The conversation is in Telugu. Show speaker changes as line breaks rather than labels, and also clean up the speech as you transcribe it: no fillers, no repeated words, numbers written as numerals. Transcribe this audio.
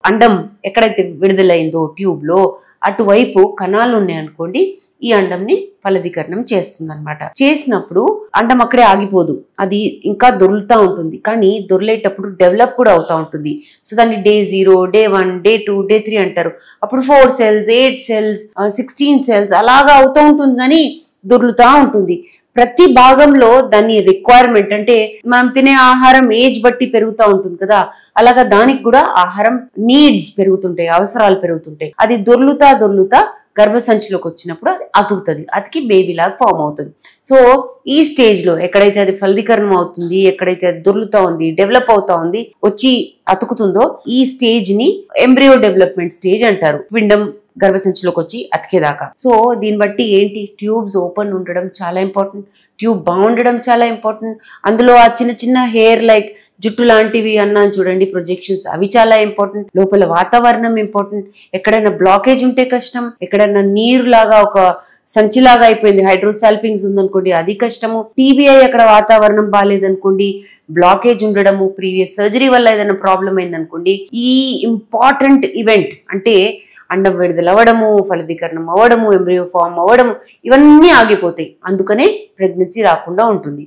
అండం ఎక్కడైతే విడుదలైందో ట్యూబ్ లో అటువైపు కణాలు ఉన్నాయనుకోండి, ఈ అండంని ఫలదీకరణం చేస్తుంది అనమాట. చేసినప్పుడు అండం అక్కడే ఆగిపోదు, అది ఇంకా దొర్లుతా ఉంటుంది. కానీ దొర్లేటప్పుడు డెవలప్ కూడా అవుతా ఉంటుంది. సో దాన్ని డే 0, డే 1, డే 2, డే 3 అంటారు. అప్పుడు 4 cells, 8 cells, 16 cells అలాగా అవుతూ ఉంటుంది, కానీ దొర్లుతా ఉంటుంది. ప్రతి భాగంలో దాని రిక్వైర్మెంట్ అంటే మనం తినే ఆహారం ఏజ్ బట్టి పెరుగుతూ ఉంటుంది కదా, అలాగా దానికి కూడా ఆహారం నీడ్స్ పెరుగుతుంటాయి, అవసరాలు పెరుగుతుంటాయి. అది దొర్లుతా గర్భసంచిలోకి వచ్చినప్పుడు అది అతుకుతుంది, అతికి బేబీ లాగా ఫామ్ అవుతుంది. సో ఈ స్టేజ్ లో ఎక్కడైతే అది ఫలదీకరణం అవుతుంది, ఎక్కడైతే అది దొర్లుతా ఉంది, డెవలప్ అవుతా ఉంది, వచ్చి అతుకుతుందో ఈ స్టేజ్ ని ఎంబ్రియో డెవలప్మెంట్ స్టేజ్ అంటారు, పిండం గర్భసంచిలోకి వచ్చి అతికేదాకా. సో దీన్ని బట్టి ఏంటి, ట్యూబ్స్ ఓపెన్ ఉండడం చాలా ఇంపార్టెంట్, ట్యూబ్ బాగుండడం చాలా ఇంపార్టెంట్. అందులో ఆ చిన్న చిన్న హెయిర్ లైక్ జుట్టు లాంటివి అన్నాను చూడండి, ప్రొజెక్షన్స్, అవి చాలా ఇంపార్టెంట్. లోపల వాతావరణం ఇంపార్టెంట్. ఎక్కడైనా బ్లాకేజ్ ఉంటే కష్టం, ఎక్కడైనా నీరు లాగా ఒక సంచిలాగా అయిపోయింది, హైడ్రోసాల్పింగ్స్ ఉందనుకోండి అది కష్టము. టీబీఐ అక్కడ వాతావరణం బాగాలేదనుకోండి, బ్లాకేజ్ ఉండడము, ప్రీవియస్ సర్జరీ వల్ల ఏదైనా ప్రాబ్లం అయిందనుకోండి, ఈ ఇంపార్టెంట్ ఈవెంట్ అంటే అండం విడుదల అవ్వడము, ఫలదీకరణం అవ్వడము, ఎంబ్రియో ఫామ్ అవ్వడము, ఇవన్నీ ఆగిపోతాయి. అందుకనే ప్రెగ్నెన్సీ రాకుండా ఉంటుంది.